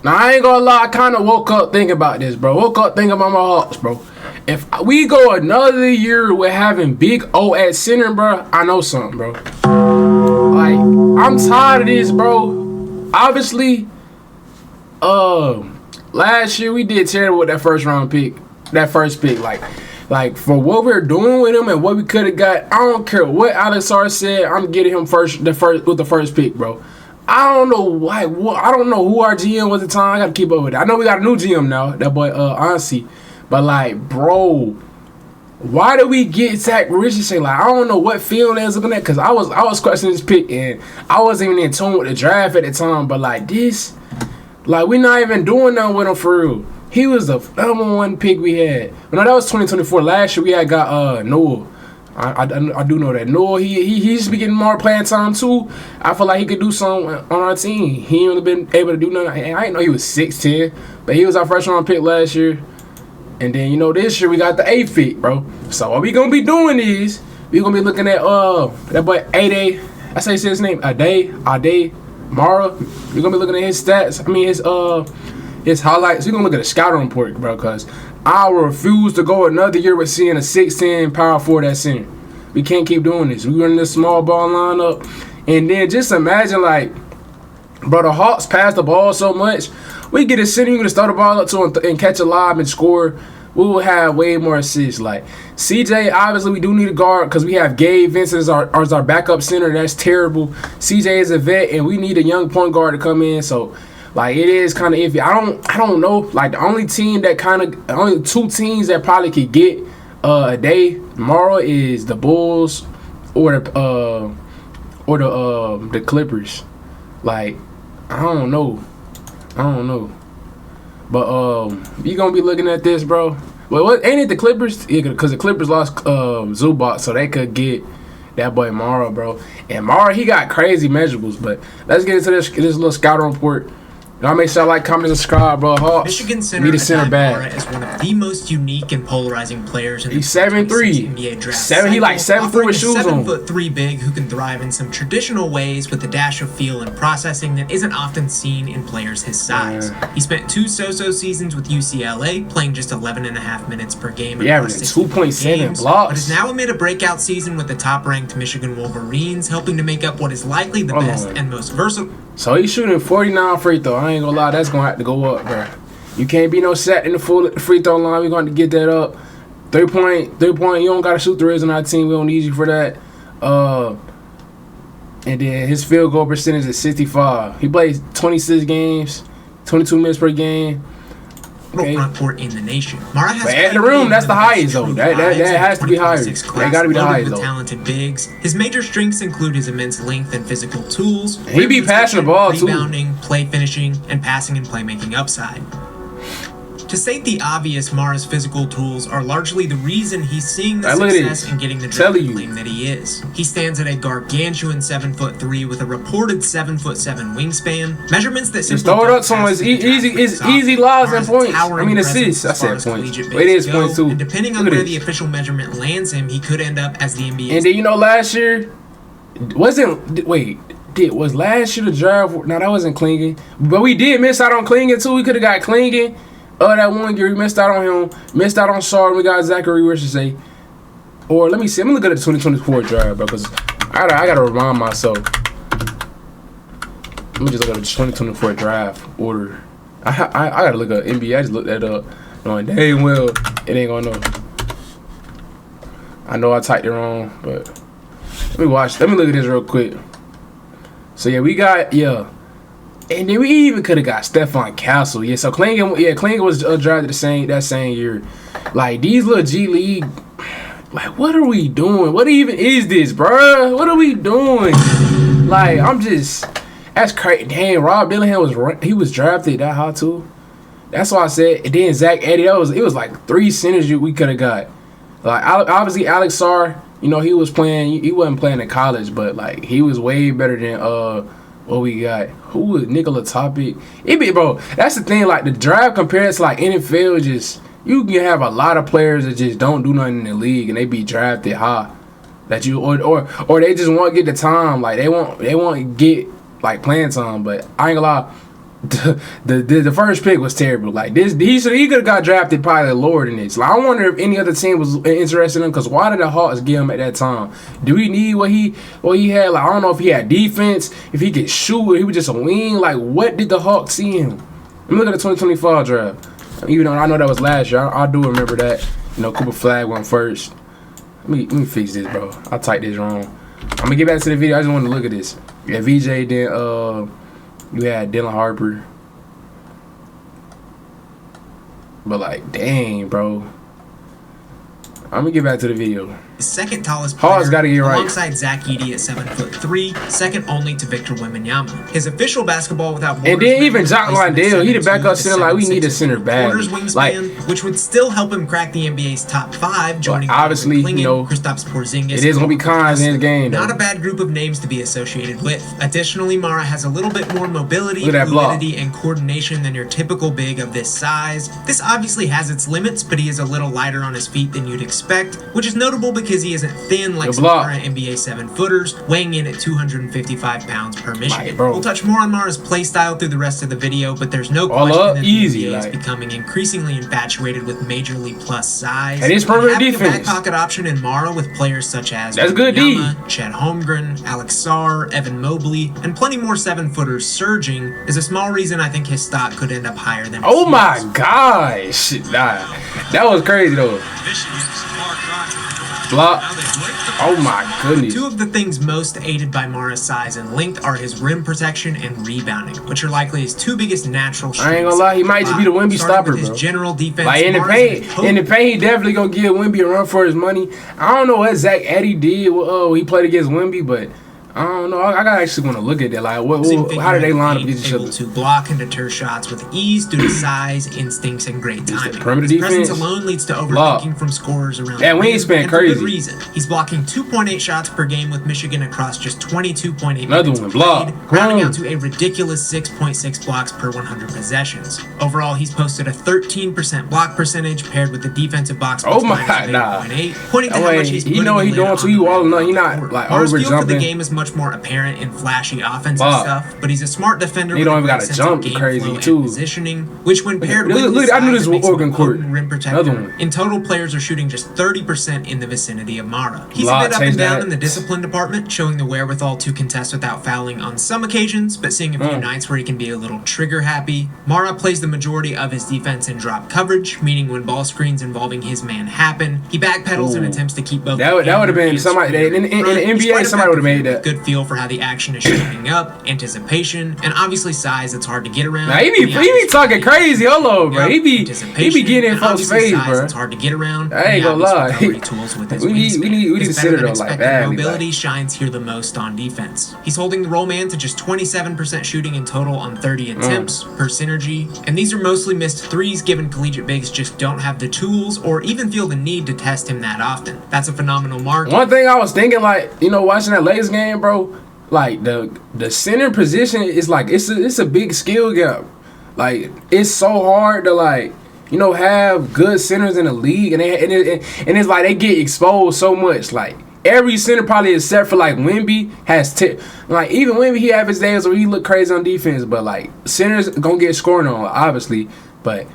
Now, I ain't gonna lie, I kind of woke up thinking about this, bro. Woke up thinking about my Hawks, bro. If we go another year with having Big O at center, bro, I know something, bro. Like, I'm tired of this, bro. Obviously, last year we did terrible with that first pick. Like for what we're doing with him and what we could have got, I don't care what Alex R said. I'm getting him the first pick, bro. I don't know why. I don't know who our GM was at the time. I gotta keep up with it. I know we got a new GM now, that boy Ansi. But like, bro, why did we get Zach Richardson? Like, I don't know what feeling they was looking at, because I was questioning this pick and I wasn't even in tune with the draft at the time. But like this, like we not even doing nothing with him for real. He was the number one pick we had. No, that was 2024. Last year we had got Noah. I do know that Noah. He just be getting more playing time too. I feel like he could do something on our team. He ain't really been able to do nothing. I didn't know he was 6'10", but he was our first round pick last year. And then this year we got the 8th pick, bro. So what we gonna be doing is we gonna be looking at that boy Aday. I say his name Aday Mara. We gonna be looking at his stats. I mean his highlights. We gonna look at the scouting report, bro, because I refuse to go another year with seeing a 6'10" power forward at center. We can't keep doing this. We running this small ball lineup, and then just imagine, like, bro, the Hawks pass the ball so much. We get a center, you can throw the ball up to him and catch a lob and score. We will have way more assists. Like CJ, obviously we do need a guard because we have Gabe Vincent as our backup center. That's terrible. CJ is a vet, and we need a young point guard to come in. So, like, it is kind of iffy. I don't know. Like, the only two teams that probably could get a day tomorrow is the Bulls or the Clippers. Like, I don't know. But you gonna be looking at this, bro. Well, what ain't it the Clippers? Yeah, because the Clippers lost Zubac, so they could get that boy Mara, bro. And Mara, he got crazy measurables. But let's get into this little scouting report. Y'all make sure I like, comment, and subscribe, bro. Hawks, Michigan center Aday Mara is one of the most unique and polarizing players in the 7'3". NBA draft. He like 7'4" with shoes on. 7'3" big who can thrive in some traditional ways with a dash of feel and processing that isn't often seen in players his size. He spent 2 so-so seasons with UCLA, playing just 11.5 minutes per game. Yeah, 2.7 blocks. But is now amid a breakout season with the top-ranked Michigan Wolverines, helping to make up what is likely the best and most versatile. So he's shooting 49 free throw. I ain't gonna lie, that's gonna have to go up, bro. You can't be no sat in the full free throw line. We're going to get that up. 3-point. You don't gotta shoot threes on our team. We don't need you for that. And then his field goal percentage is 65. He plays 26 games, 22 minutes per game. Okay. Front court in the nation. Mara has at the room, that's the highest though. That has to be higher. That got to be the highest though. Talented bigs. His major strengths include his immense length and physical tools. He be passing the ball too. Rebounding, play finishing, and passing and playmaking upside. To state the obvious, Mara's physical tools are largely the reason he's seeing the success and getting the draft claim that he is. He stands at a gargantuan 7'3" with a reported 7'7" wingspan. Measurements that simply throw it up somewhere. It's easy lives and points. I mean assists. I said points. It is points too. And depending on where the official measurement lands him, he could end up as the NBA. And then last year was last year the draft? No, that wasn't Klingen. But we did miss out on Klingen too. We could have got Klingen. That one year we missed out on him, missed out on Sard. We got Zachary Richardson. Or let me see. I'm gonna look at the 2024 draft, bro, because I gotta remind myself. Let me just look at the 2024 draft order. I gotta look at NBA. I just looked that up, knowing dang well it ain't gonna know. I know I typed it wrong, but let me watch. Let me look at this real quick. So yeah, we got And then we even could have got Stephon Castle. Yeah, so Klingen was drafted that same year. Like, these little G League, like, what are we doing? What even is this, bruh? What are we doing? Like, that's crazy. Damn, Rob Dillingham was drafted that high too. That's why I said. And then Zach Edey, it was like 3 centers we could have got. Like, obviously Alex Sarr, he was playing. He wasn't playing in college, but like he was way better than what we got. Who was Nikola Topic? Bro, that's the thing. Like, the draft compared to like NFL, just you can have a lot of players that just don't do nothing in the league and they be drafted high. That you or they just won't get the time. Like they won't get like playing time. But I ain't gonna lie, the first pick was terrible. Like this, he could have got drafted probably lower than this. Like I wonder if any other team was interested in him. Because why did the Hawks get him at that time? Do we need what he had? Like I don't know if he had defense, if he could shoot, or he was just a wing. Like what did the Hawks see in him? Let me look at the 2025 draft. Even though I know that was last year, I do remember that. You know, Cooper Flag went first. Let me fix this, bro. I typed this wrong. I'm gonna get back to the video. I just wanted to look at this. Yeah, VJ. Then you had Dylan Harper. But like, dang, bro. I'm gonna get back to the video. Second tallest player, Hawks gotta get right. Alongside Zach Edey at 7'3", second only to Victor Wembanyama. His official Basketball Without Borders. And then even Jock Landale, he the backup center. Like we need a center bad. Like, which would still help him crack the NBA's top 5, joining obviously, you know, Kristaps Porzingis. It is gonna be cons in his game. Not a bad group of names to be associated with. Additionally, Mara has a little bit more mobility, fluidity, and coordination than your typical big of this size. This obviously has its limits, but he is a little lighter on his feet than you'd expect, which is notable because he isn't thin like some current NBA 7-footers, weighing in at 255 pounds per Michigan. We'll touch more on Mara's play style through the rest of the video, but there's no question that the NBA is becoming increasingly infatuated with Major League Plus size. And his perimeter having defense. a back pocket option in Mara with players such as that's good D. Chet Holmgren, Alex Sarr, Evan Mobley, and plenty more 7-footers surging is a small reason I think his stock could end up higher than. Oh my gosh, nah, that was crazy though. Block. Oh my goodness. Two of the things most aided by Mara's size and length are his rim protection and rebounding, which are likely his two biggest natural strengths. I ain't gonna lie, he might just be the Wemby stopper, bro. His general defense, like in the paint, he definitely gonna give Wemby a run for his money. I don't know what Zach Edey did. He played against Wemby, but I don't know. I gotta actually want to look at that. Like, how do they line up against each other? To block and deter shots with ease due to size, instincts, and great timing. Perimeter His defense presence alone leads to overthinking from scorers around. That wingspan crazy. For good reason. He's blocking 2.8 shots per game with Michigan across just 22.8 Another minutes one, played, rounding out to a ridiculous 6.6 blocks per 100 possessions. Overall, he's posted a 13% block percentage paired with the defensive box. Oh my god, pointing to how much he's you know what he's doing to you all night. He's not like over jumping. The game is much more apparent in flashy offensive stuff, but he's a smart defender. He don't even got to jump crazy too. Positioning, which when paired with I knew this was Oregon court. Rim protector, in total, players are shooting just 30% in the vicinity of Mara. He's a bit up and down in the discipline department, showing the wherewithal to contest without fouling on some occasions, but seeing a few nights where he can be a little trigger happy. Mara plays the majority of his defense in drop coverage, meaning when ball screens involving his man happen, he backpedals and attempts to keep both. That would have been somebody in the NBA. Somebody would have made that. Good feel for how the action is shaping up, anticipation, and obviously size that's hard to get around. Nah, he be talking crazy. Hold on, bro. He be getting in folks' face, bro. It's hard to get around. I ain't gonna lie. We need to sit it on like that. Mobility shines here the most on defense. He's holding the roll man to just 27% shooting in total on 30 attempts per synergy, and these are mostly missed threes given collegiate bigs just don't have the tools or even feel the need to test him that often. That's a phenomenal mark. One thing I was thinking, like, you know, watching that Lakers game, bro, like the center position is like it's a big skill gap. Like it's so hard to like, you know, have good centers in the league, and it's like they get exposed so much. Like every center probably except for like Wemby has like even Wemby, he have his days where he look crazy on defense, but like centers gonna get scored on obviously, but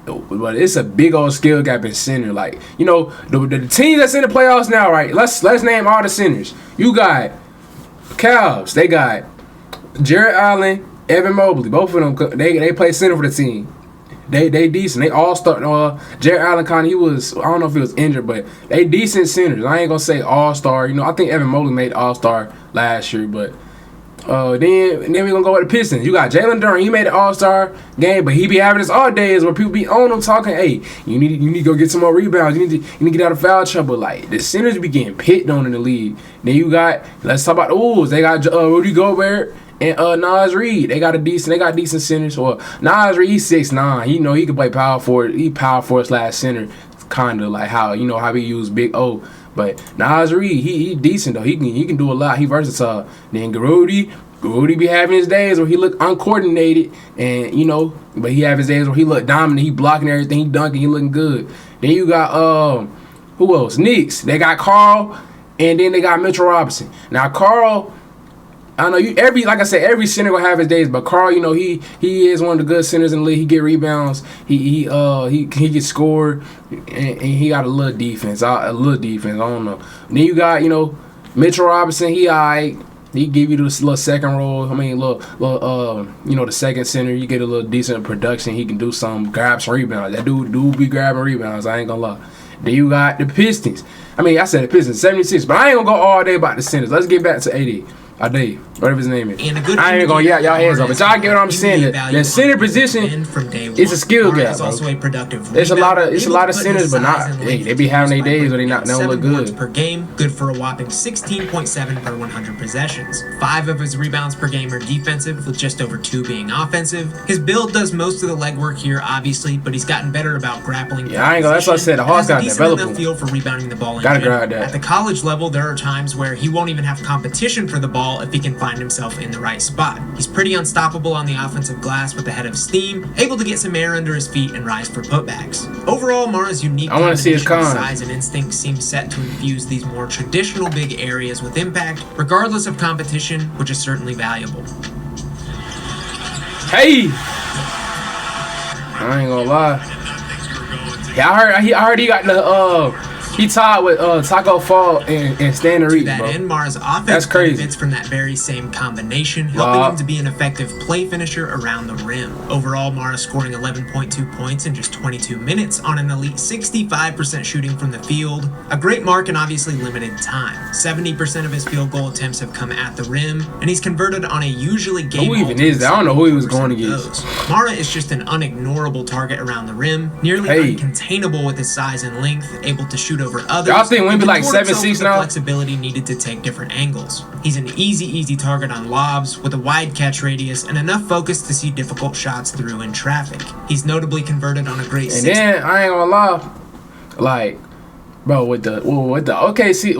it's a big old skill gap in center. Like, you know, the team that's in the playoffs now, right? Let's name all the centers. You got Cavs, they got Jarrett Allen, Evan Mobley. Both of them, they play center for the team. They decent. They all start. Jarrett Allen, kind of, I don't know if he was injured, but they decent centers. I ain't gonna say all star. You know, I think Evan Mobley made all star last year, but then we gonna go with the Pistons. You got Jalen Duren. He made an all-star game, but he be having his odd days where people be on him talking, "Hey, you need to go get some more rebounds. You need to get out of foul trouble." Like the centers be getting picked on in the league. Then you got, let's talk about the Wolves. They got Rudy Gobert and Naz Reid. They got decent centers. Well, Naz Reid, he's 6'9". You know he can play power forward. He power forward / center, kind of like how we use Big O. But Naz Reid, he decent though. He can do a lot. He versatile. Then Rudy be having his days where he look uncoordinated, and you know, but he have his days where he look dominant. He blocking everything. He dunking. He looking good. Then you got who else? Knicks. They got Carl, and then they got Mitchell Robinson. Now Carl, I know you. Like I said, every center will have his days. But Carl, you know, he is one of the good centers in the league. He get rebounds. He gets scored, and he got a little defense. I don't know. And then you got, you know, Mitchell Robinson. He alright. He give you this little second role. I mean, you know, the second center. You get a little decent production. He can do some, grab some rebounds. That dude be grabbing rebounds. I ain't gonna lie. Then you got the Pistons. I mean, I said the Pistons, 76, but I ain't gonna go all day about the centers. Let's get back to Aday, whatever his name is. I ain't gonna y'all hands up, but y'all get what I'm saying. The center position is a skill gap, bro. There's a lot of centers, but not they be having their days where they don't look good. Per game, good for a whopping 16.7 per 100 possessions. 5 of his rebounds per game are defensive, with just over 2 being offensive. His build does most of the legwork here, obviously, but he's gotten better about grappling. Yeah, I ain't gonna. That's what I said. The Hawks got developed. Feel for rebounding the ball. Gotta grab that. At the college level, there are times where he won't even have competition for the ball if he can find himself in the right spot. He's pretty unstoppable on the offensive glass with a head of steam, able to get some air under his feet and rise for putbacks. Overall, Mara's unique combination of size and instinct seems set to infuse these more traditional big areas with impact, regardless of competition, which is certainly valuable. Hey! I ain't gonna lie. Yeah, I heard he got the he tied with Taco Fall and Stan Reed, bro. And Mara's offense benefits from that very same combination, helping him to be an effective play finisher around the rim. Overall, Mara scoring 11.2 points in just 22 minutes on an elite 65% shooting from the field. A great mark in obviously limited time. 70% of his field goal attempts have come at the rim, and he's converted on a usually game. Who even is that? I don't know who he was going against. Mara is just an unignorable target around the rim, nearly uncontainable with his size and length, able to shoot over others. Y'all think we be like 7'6" now? Flexibility needed to take different angles. He's an easy target on lobs with a wide catch radius and enough focus to see difficult shots through in traffic. He's notably converted on a great. And then I ain't gonna lie, like, bro, with the OKC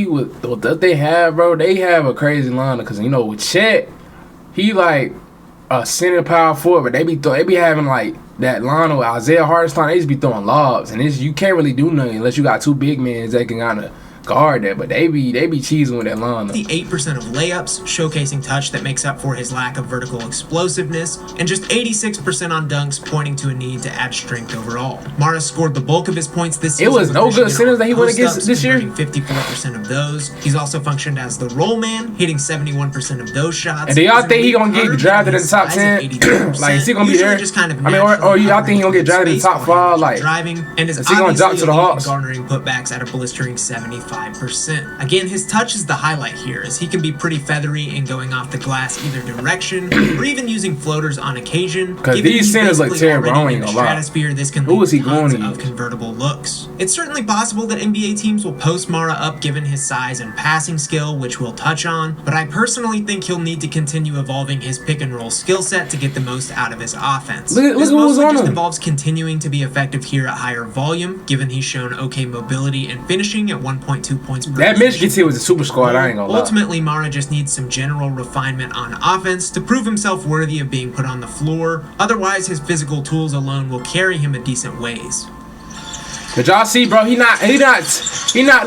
with what they have, bro, they have a crazy line because, you know, with Chet, he like a center power forward, but they be having like that line with Isaiah Hartenstein. They just be throwing lobs, and you can't really do nothing unless you got 2 big men that can kind of guard that, but they be cheesing with that line. The 8% of layups, showcasing touch that makes up for his lack of vertical explosiveness, and just 86% on dunks, pointing to a need to add strength overall. Mara scored the bulk of his points this season. It was no good centers that he went against this year. 54% of those. He's also functioned as the roll man, hitting 71% of those shots. And do y'all think he gonna get drafted in the top 10? Like, is he gonna be there? Just kind of or y'all think he gonna get drafted in the top 5? Like, driving, and is he gonna drop to the Hawks? Garnering putbacks at a blistering 75%. Again, his touch is the highlight here, as he can be pretty feathery in going off the glass either direction, or even using floaters on occasion. Because these centers look terrible, I ain't gonna lie. This can Who is he going to of convertible looks. It's certainly possible that NBA teams will post Mara up given his size and passing skill, which we'll touch on, but I personally think he'll need to continue evolving his pick and roll skill set to get the most out of his offense. Look this mostly just involves continuing to be effective here at higher volume, given he's shown okay mobility and finishing at 1.2 points per that Michigan team was a super squad, I ain't gonna lie. Ultimately, Mara just needs some general refinement on offense to prove himself worthy of being put on the floor. Otherwise, his physical tools alone will carry him a decent ways. But y'all see, bro, he not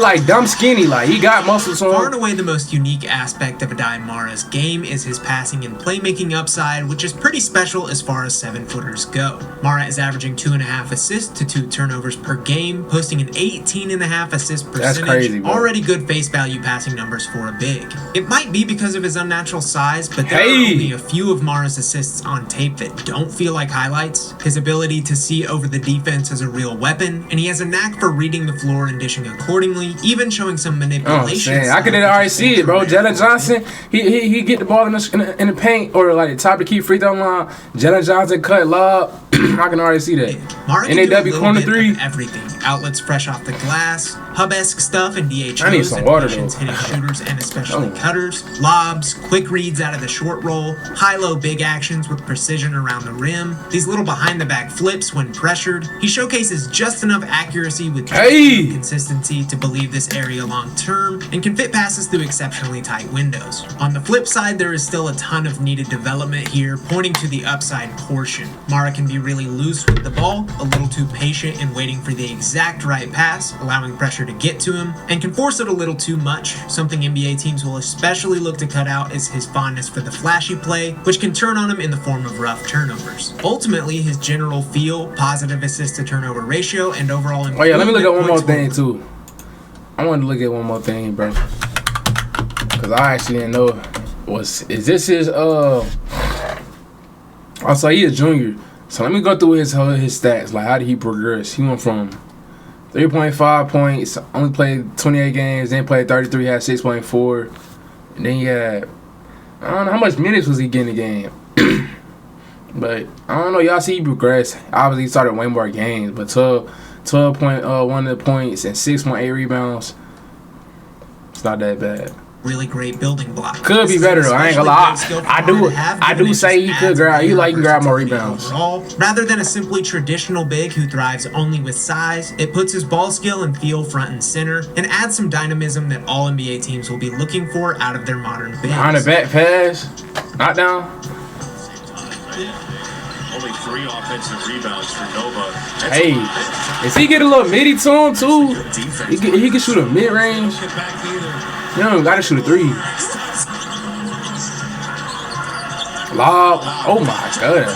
like dumb skinny. Like, he got muscles on. Far and away the most unique aspect of Aday Mara's game is his passing and playmaking upside, which is pretty special as far as 7-footers go. Mara is averaging 2.5 assists to 2 turnovers per game, posting an 18.5 assist percentage. That's crazy, bro. Already good face value passing numbers for a big. It might be because of his unnatural size, but there are only a few of Mara's assists on tape that don't feel like highlights. His ability to see over the defense is a real weapon, and he has a knack for reading the floor and dishing accordingly, even showing some manipulation. I could already see it, bro. Jalen Johnson, he get the ball in the paint or like the top of the key free throw line. Jalen Johnson cut lob. I can already see that. NAW corner 3. Everything. Outlets fresh off the glass, hub-esque stuff and DHOs. I need some water, hitting shooters and especially cutters. Lobs, quick reads out of the short roll, high-low big actions with precision around the rim. These little behind-the-back flips when pressured. He showcases just enough accuracy with consistency to believe this area long-term and can fit passes through exceptionally tight windows. On the flip side, there is still a ton of needed development here, pointing to the upside portion. Mara can be really loose with the ball, a little too patient in waiting for the exact right pass, allowing pressure pressure to get to him, and can force it a little too much. Something NBA teams will especially look to cut out is his fondness for the flashy play, which can turn on him in the form of rough turnovers. Ultimately, his general feel, positive assist to turnover ratio, and overall improvement. Oh yeah, let me look at one more thing too. I wanted to look at one more thing, bro, because I actually didn't know. Is this his Also, he a junior, so let me go through his stats. Like, how did he progress? He went from 3.5 points, only played 28 games, then played 33, had 6.4, and then he had, I don't know how much minutes was he getting a game. But I don't know, y'all see he progressed. Obviously, he started way more games, but 12.1 points and 6.8 rebounds. It's not that bad. Really great building block. Could be better though. I ain't gonna lie. I do say he could grab. He can grab more rebounds. Overall, rather than a simply traditional big who thrives only with size, it puts his ball skill and feel front and center, and adds some dynamism that all NBA teams will be looking for out of their modern bigs. Behind the back pass, knock down. Only 3 offensive rebounds for Nova. Hey, is he get a little midi to him too? He can shoot a mid range. You don't even gotta shoot a 3. Lob. Oh my god.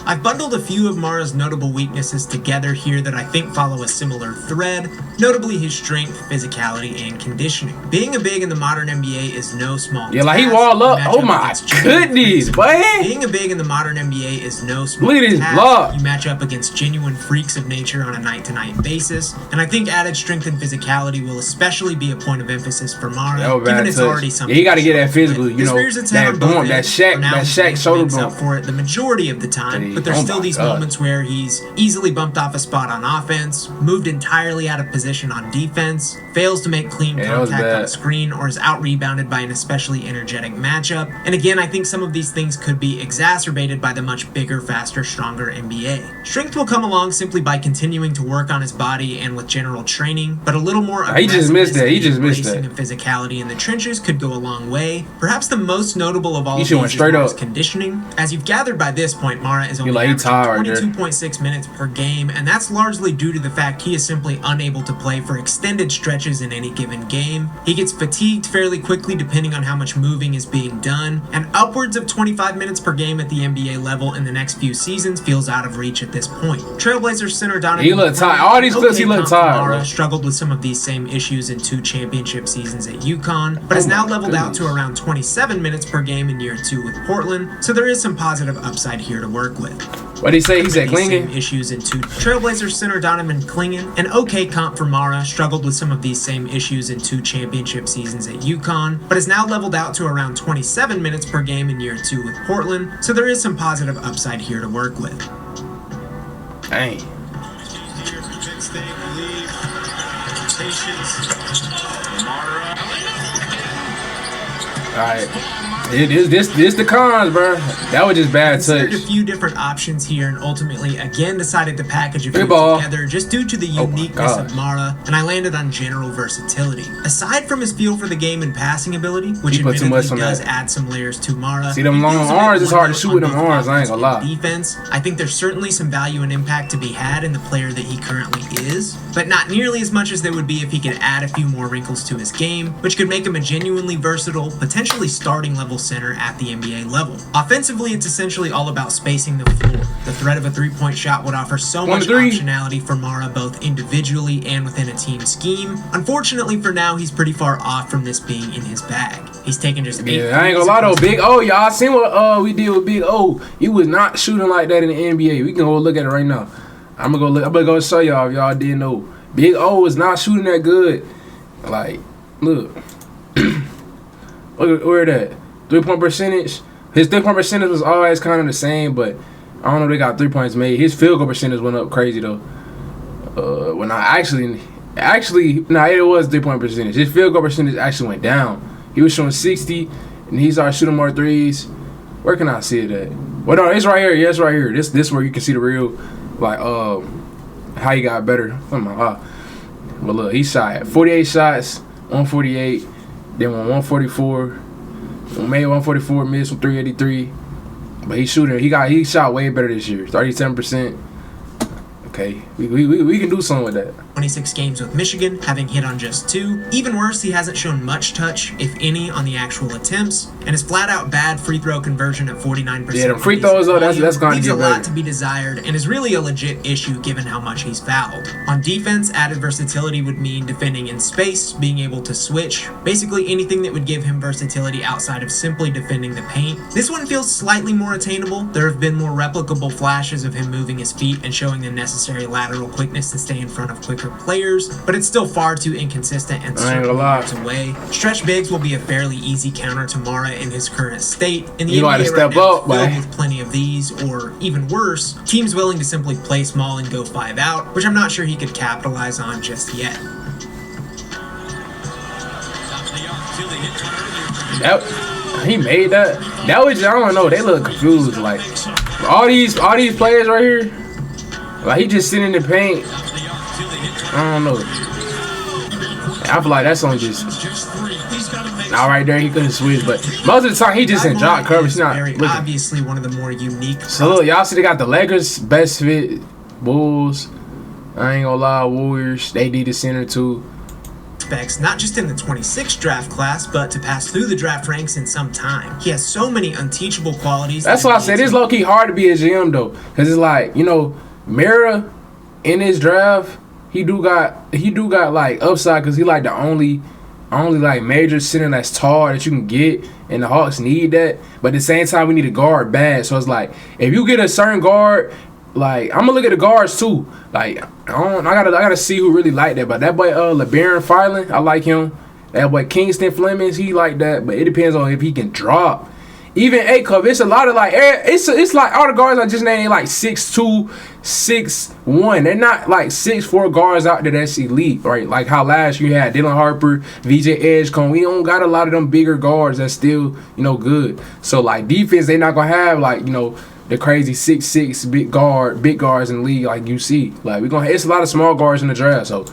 I've bundled a few of Mara's notable weaknesses together here that I think follow a similar thread, notably his strength, physicality, and conditioning. Being a big in the modern NBA is no small task. Yeah, like he wall up. Oh my goodness, boy. Being a big in the modern NBA is no small task. Look at his block. You match up against genuine freaks of nature on a night-to-night basis, and I think added strength and physicality will especially be a point of emphasis for Mara, given it's already something. Yeah, he got to get that physical, you know, that boom, that Shaq shoulder bump for it the majority of the time. But there's still these moments where he's easily bumped off a spot on offense, moved entirely out of position on defense, fails to make clean contact on screen, or is out-rebounded by an especially energetic matchup. And again, I think some of these things could be exacerbated by the much bigger, faster, stronger NBA. Strength will come along simply by continuing to work on his body and with general training, but a little more he just missed that. And physicality in the trenches could go a long way. Perhaps the most notable of all of these is conditioning. As you've gathered by this point, Mara is only 22.6 minutes per game, and that's largely due to the fact he is simply unable to play for extended stretches in any given game. He gets fatigued fairly quickly depending on how much moving is being done, and upwards of 25 minutes per game at the NBA level in the next few seasons feels out of reach at this point. Trailblazers center Donovan he looked tired. All these clips he looked tired, bro. Struggled with some of these same issues in 2 championship seasons at UConn, but has now leveled out to around 27 minutes per game in year 2 with Portland, so there is some positive upside here to work with. What'd he say? He said Clingan? Issues in 2. Trailblazers center Donovan Clingan, an okay comp for Mara, struggled with some of these same issues in 2 championship seasons at UConn, but has now leveled out to around 27 minutes per game in year 2 with Portland, so there is some positive upside here to work with. Dang. Alright. This the cons, bro. That was just bad touch. Considered a few different options here, and ultimately again decided to package a few together just due to the uniqueness of Mara, and I landed on general versatility. Aside from his feel for the game and passing ability, which admittedly does add some layers to Mara. See them long arms, it's hard to shoot with them arms, I ain't gonna lie. Defense, I think there's certainly some value and impact to be had in the player that he currently is, but not nearly as much as there would be if he could add a few more wrinkles to his game, which could make him a genuinely versatile, potentially starting level center at the NBA level. Offensively, it's essentially all about spacing the floor. The threat of a 3-point shot would offer so much optionality for Mara both individually and within a team scheme. Unfortunately for now, he's pretty far off from this being in his bag. He's taken just 8 I ain't gonna lie though, Big O, y'all seen what we did with Big O. He was not shooting like that in the NBA. We can go look at it right now. I'm gonna go show y'all if y'all didn't know. Big O is not shooting that good. Like, look. Look where that 3-point percentage. His 3-point percentage was always kind of the same, but I don't know if they got 3 points made. His field goal percentage went up crazy though. When I it was 3-point percentage. His field goal percentage actually went down. He was shooting 60, and he started shooting more threes. Where can I see it at? Well, no, it's right here. Yeah, it's right here. This where you can see the real, like, how he got better. Oh my God. But look, he shot 48 shots, 148, then went 144. Made 144, missed from 383. But he shot way better this year. 37%. Okay. We can do something with that. 26 games with Michigan, having hit on just 2. Even worse, he hasn't shown much touch, if any, on the actual attempts, and his flat-out bad free throw conversion at 49%. Yeah, the free throws, though, that's going to leaves get a lot better. to be desired, and is really a legit issue given how much he's fouled. On defense, added versatility would mean defending in space, being able to switch, basically anything that would give him versatility outside of simply defending the paint. This one feels slightly more attainable. There have been more replicable flashes of him moving his feet and showing the necessary lateral quickness to stay in front of quicker players, but it's still far too inconsistent and certain yards away. Stretch bigs will be a fairly easy counter to Mara in his current state, and the NBA right now is filled with plenty of these, or even worse, teams willing to simply play small and go 5 out, which I'm not sure he could capitalize on just yet. He made that. That was, I don't know, they look confused. Like all these players right here, like he just sitting in the paint. I don't know. I feel like that's on just. Now right there he couldn't switch, but most of the time he just in drop coverage. Not very obviously one of the more unique. So look, y'all see they got the Lakers best fit, Bulls. I ain't gonna lie, Warriors. They need a center too. Not just in the 26th draft class, but to pass through the draft ranks in some time. He has so many unteachable qualities. That's why I said it's low-key hard to be a GM though, because it's like, you know, Mira in his draft, he do got like upside because he like the only like major center that's tall that you can get, and the Hawks need that. But at the same time, we need a guard bad. So it's like if you get a certain guard. Like I'm gonna look at the guards too. Like I gotta see who really like that. But that boy LeBaron Filing, I like him. That boy Kingston Flemings, he like that. But it depends on if he can drop. Even A-Cup, it's a lot of like it's like all the guards I just named like 6'2", 6'1". They're not like 6'4" guards out there that's elite, right? Like how last you had Dylan Harper, VJ Edgecombe. We don't got a lot of them bigger guards that's still, you know, good. So like defense, they not gonna have like, you know, the crazy 6'6" big guards in the league like you see. Like it's a lot of small guards in the draft, so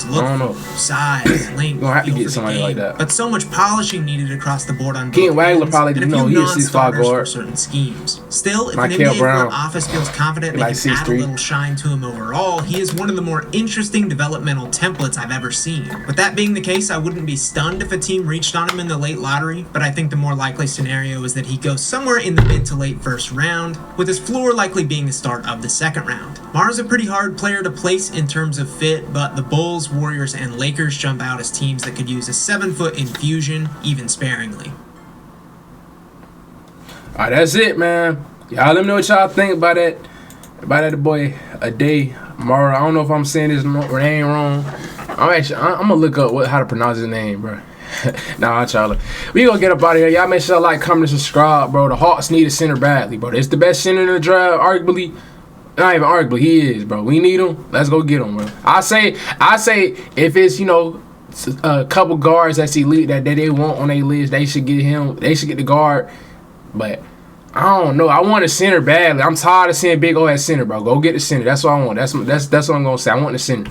I don't know. Size, length, gonna have to get somebody like that. But so much polishing needed across the board on Ken Wagler probably didn't know he is 6'5" guard for certain schemes. Still, if an NBA front office feels confident they like can add a little shine to him overall, he is one of the more interesting developmental templates I've ever seen. With that being the case, I wouldn't be stunned if a team reached on him in the late lottery, but I think the more likely scenario is that he goes somewhere in the mid to late first round, with his floor likely being the start of the second round. Mara's a pretty hard player to place in terms of fit, but the Bulls, Warriors, and Lakers jump out as teams that could use a 7-foot infusion, even sparingly. Alright, that's it, man. Y'all let me know what y'all think about that. About that boy Aday Mara. I don't know if I'm saying his name wrong. I'm gonna look up how to pronounce his name, bro. Nah, y'all. We gonna get up out of here. Y'all make sure y'all like, comment, and subscribe, bro. The Hawks need a center badly, bro. It's the best center in the draft, arguably. Not even arguably, he is, bro. We need him. Let's go get him, bro. I say if it's, you know, a couple guards that's elite that they want on their list, they should get him. They should get the guard. But I don't know. I want a center badly. I'm tired of seeing Big O at center, bro. Go get the center. That's what I want. That's what I'm gonna say. I want the center.